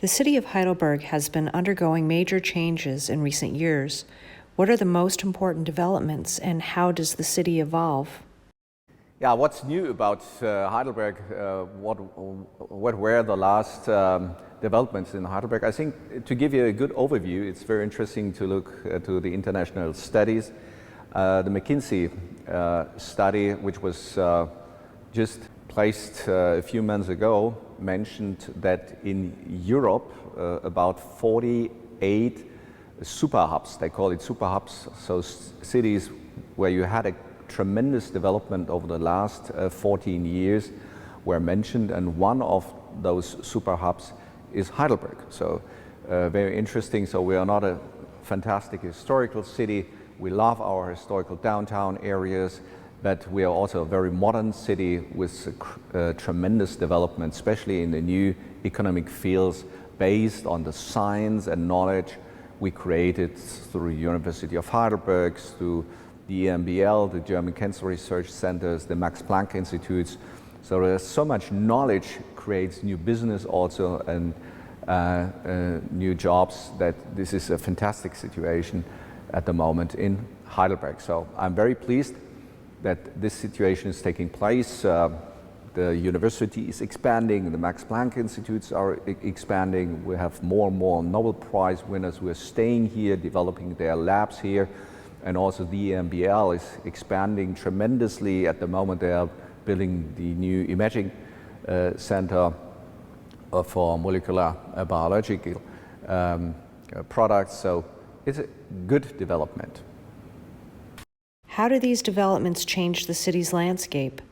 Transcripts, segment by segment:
The city of Heidelberg has been undergoing major changes in recent years. What are the most important developments, and how does the city evolve? Yeah, what's new about Heidelberg? What were the last developments in Heidelberg? I think to give you a good overview, it's very interesting to look to the international studies. The McKinsey study, which was just placed a few months ago, mentioned that in Europe about 48 super hubs, they call it super hubs, so cities where you had a tremendous development over the last 14 years were mentioned, and one of those super hubs is Heidelberg. So very interesting. So we are not a fantastic historical city. We love our historical downtown areas, but we are also a very modern city with tremendous development, especially in the new economic fields based on the science and knowledge we created through the University of Heidelberg, through the EMBL, the German Cancer Research Centers, the Max Planck Institutes. So there's so much knowledge creates new business also, and new jobs, that this is a fantastic situation at the moment in Heidelberg. So I'm very pleased that this situation is taking place. The university is expanding, the Max Planck Institutes are expanding. We have more and more Nobel Prize winners who are staying here, developing their labs here. And also the EMBL is expanding tremendously. At the moment they are building the new imaging center for molecular biological products. So it's a good development. How do these developments change the city's landscape?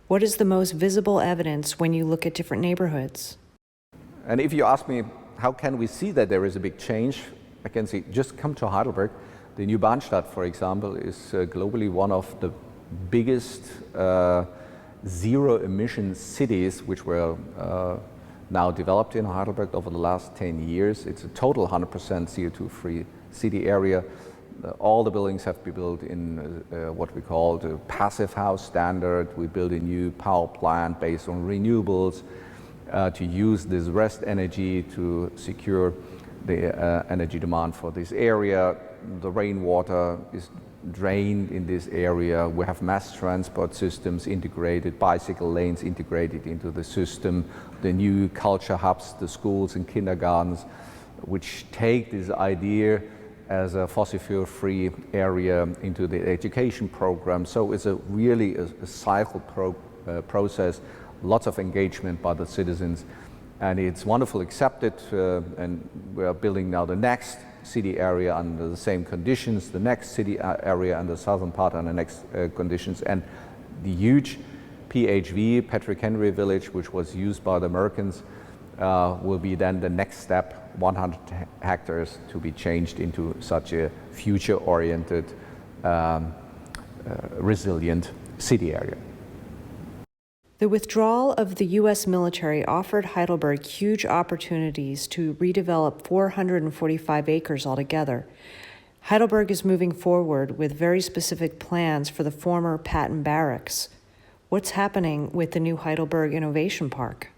What is the most visible evidence when you look at different neighborhoods? And if you ask me, how can we see that there is a big change? I can say, just come to Heidelberg. The new Bahnstadt, for example, is globally one of the biggest zero-emission cities which were now developed in Heidelberg over the last 10 years. It's a total 100% CO2-free city area. All the buildings have been built in what we call the passive house standard. We built a new power plant based on renewables to use this rest energy to secure the energy demand for this area. The rainwater is drained in this area. We have mass transport systems integrated, bicycle lanes integrated into the system, the new culture hubs, the schools and kindergartens, which take this idea as a fossil fuel free area into the education program. So it's really a cycle process, lots of engagement by the citizens, and it's wonderful accepted, and we are building now the next city area under the same conditions, the next city area under the southern part under the next conditions, and the huge PHV, Patrick Henry Village, which was used by the Americans, will be then the next step, 100 hectares to be changed into such a future-oriented, resilient city area. The withdrawal of the U.S. military offered Heidelberg huge opportunities to redevelop 445 acres altogether. Heidelberg is moving forward with very specific plans for the former Patton Barracks. What's happening with the new Heidelberg Innovation Park?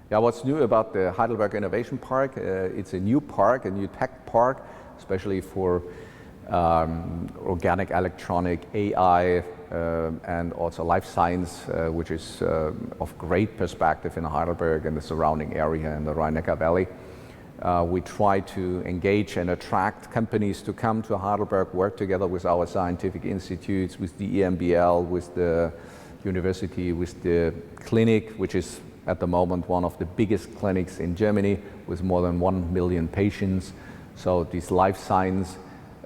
Yeah, what's new about the Heidelberg Innovation Park? It's a new park, a new tech park, especially for organic, electronic, AI, and also life science, which is of great perspective in Heidelberg and the surrounding area in the Rhine-Neckar Valley. We try to engage and attract companies to come to Heidelberg, work together with our scientific institutes, with the EMBL, with the university, with the clinic, which is at the moment one of the biggest clinics in Germany with more than 1 million patients. So this life science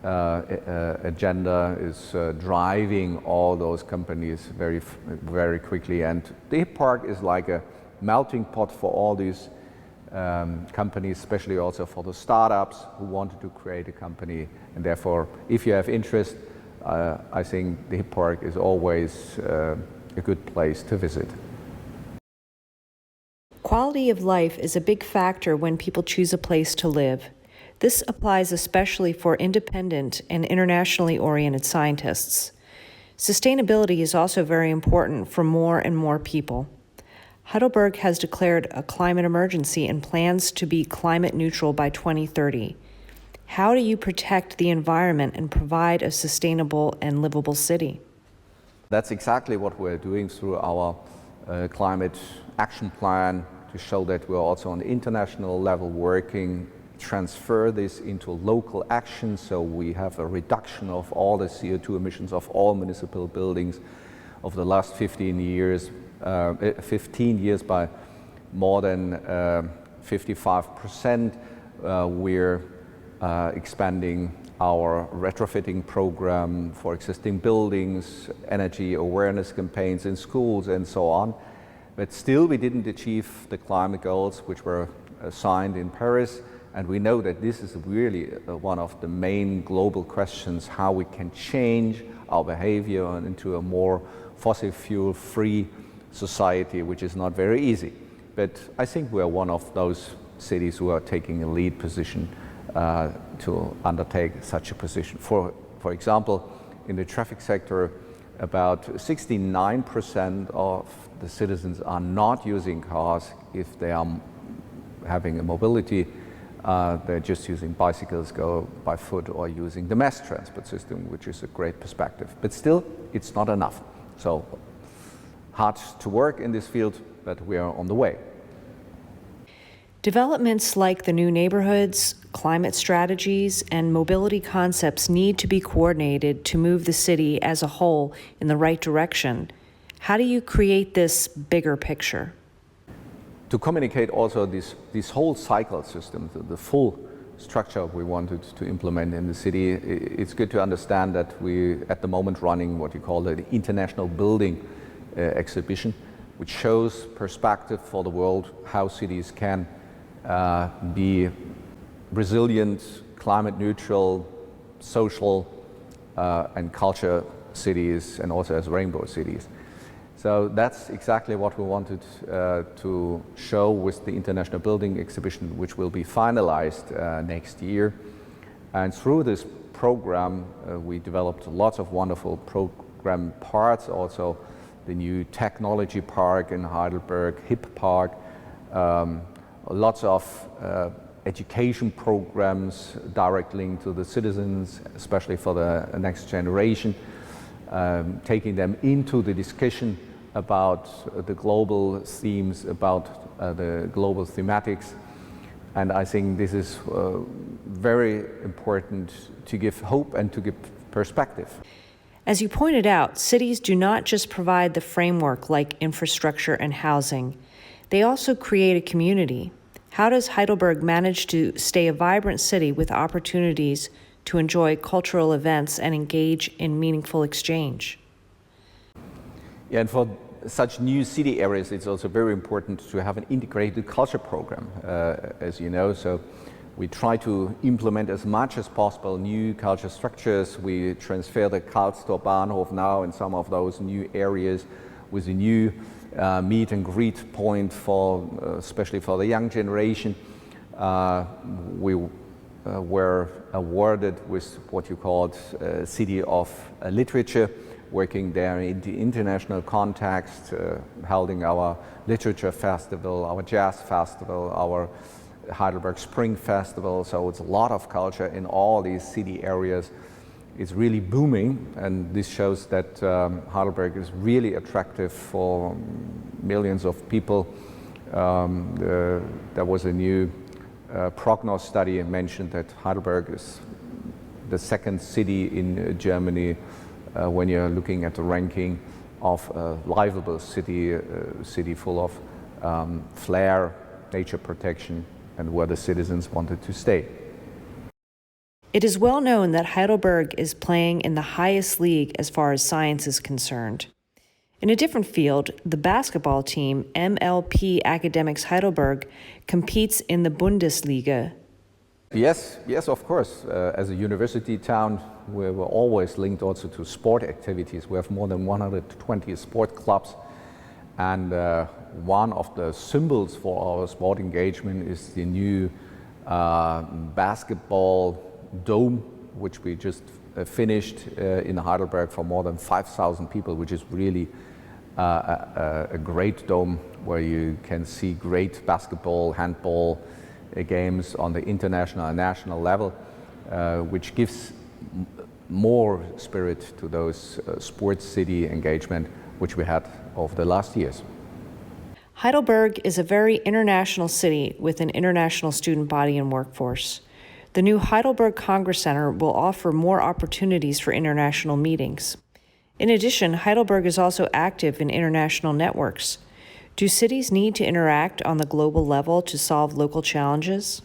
agenda is driving all those companies very quickly, and the HIP Park is like a melting pot for all these companies, especially also for the startups who wanted to create a company. And therefore, if you have interest, I think the HIP Park is always a good place to visit. Quality of life is a big factor when people choose a place to live. This applies especially for independent and internationally oriented scientists. Sustainability is also very important for more and more people. Heidelberg has declared a climate emergency and plans to be climate neutral by 2030. How do you protect the environment and provide a sustainable and livable city? That's exactly what we're doing through our climate action plan, to show that we're also on the international level working, transfer this into local action, so we have a reduction of all the CO2 emissions of all municipal buildings of the last 15 years by more than 55%. We're expanding our retrofitting program for existing buildings, energy awareness campaigns in schools and so on. But still we didn't achieve the climate goals which were signed in Paris, and we know that this is really one of the main global questions, how we can change our behavior into a more fossil fuel free society, which is not very easy. But I think we are one of those cities who are taking a lead position to undertake such a position. For example, in the traffic sector, about 69% of the citizens are not using cars if they are having a mobility. They're just using bicycles, go by foot, or using the mass transport system, which is a great perspective. But still, it's not enough. So hard to work in this field, but we are on the way. Developments like the new neighborhoods, climate strategies, and mobility concepts need to be coordinated to move the city as a whole in the right direction. How do you create this bigger picture? To communicate also this whole cycle system, the full structure we wanted to implement in the city, it's good to understand that we at the moment running what you call the International Building exhibition, which shows perspective for the world, how cities can be resilient, climate neutral, social and culture cities, and also as rainbow cities. So that's exactly what we wanted to show with the International Building exhibition, which will be finalized next year. And through this program, we developed lots of wonderful program parts, also the new technology park in Heidelberg, HIP Park, lots of education programs direct link to the citizens, especially for the next generation, taking them into the discussion about the global themes, about the global thematics. And I think this is very important to give hope and to give perspective. As you pointed out, cities do not just provide the framework like infrastructure and housing. They also create a community. How does Heidelberg manage to stay a vibrant city with opportunities to enjoy cultural events and engage in meaningful exchange? Yeah, and for such new city areas, it's also very important to have an integrated culture program, as you know. So we try to implement as much as possible new culture structures. We transfer the Karlstor Bahnhof now in some of those new areas with a new meet and greet point for, especially for the young generation. We were awarded with what you called City of Literature, working there in the international context, holding our literature festival, our jazz festival, our Heidelberg Spring Festival. So it's a lot of culture in all these city areas. It's really booming, and this shows that Heidelberg is really attractive for millions of people. There was a new Prognos study mentioned that Heidelberg is the second city in Germany when you're looking at the ranking of a livable city, a city full of flair, nature protection, and where the citizens wanted to stay. It is well known that Heidelberg is playing in the highest league as far as science is concerned. In a different field, the basketball team, MLP Academics Heidelberg, competes in the Bundesliga. Yes, of course. As a university town, we were always linked also to sport activities. We have more than 120 sport clubs, and one of the symbols for our sport engagement is the new basketball dome, which we just finished in Heidelberg for more than 5,000 people, which is really a great dome where you can see great basketball, handball games on the international and national level, which gives more spirit to those sports city engagement which we had over the last years. Heidelberg is a very international city with an international student body and workforce. The new Heidelberg Congress Center will offer more opportunities for international meetings. In addition, Heidelberg is also active in international networks. Do cities need to interact on the global level to solve local challenges?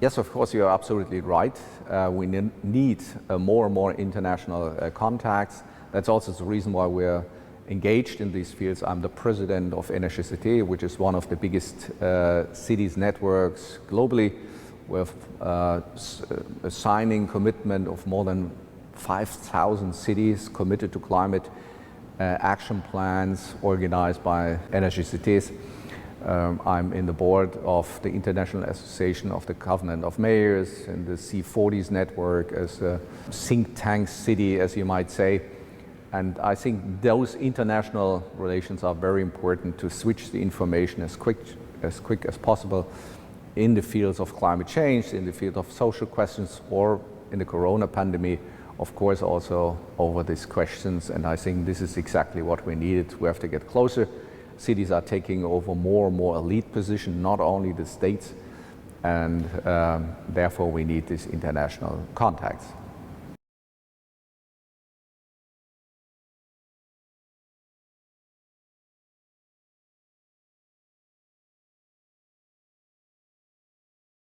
Yes, of course, you are absolutely right. We need more and more international contacts. That's also the reason why we're engaged in these fields. I'm the president of City, which is one of the biggest cities networks globally, with a signing commitment of more than 5,000 cities committed to climate action plans organized by energy cities. I'm in the board of the International Association of the Covenant of Mayors and the C40s network as a think tank city, as you might say. And I think those international relations are very important to switch the information as quick as possible in the fields of climate change, in the field of social questions, or in the corona pandemic, of course, also over these questions. And I think this is exactly what we needed. We have to get closer. Cities are taking over more and more elite position, not only the states, and therefore we need these international contacts.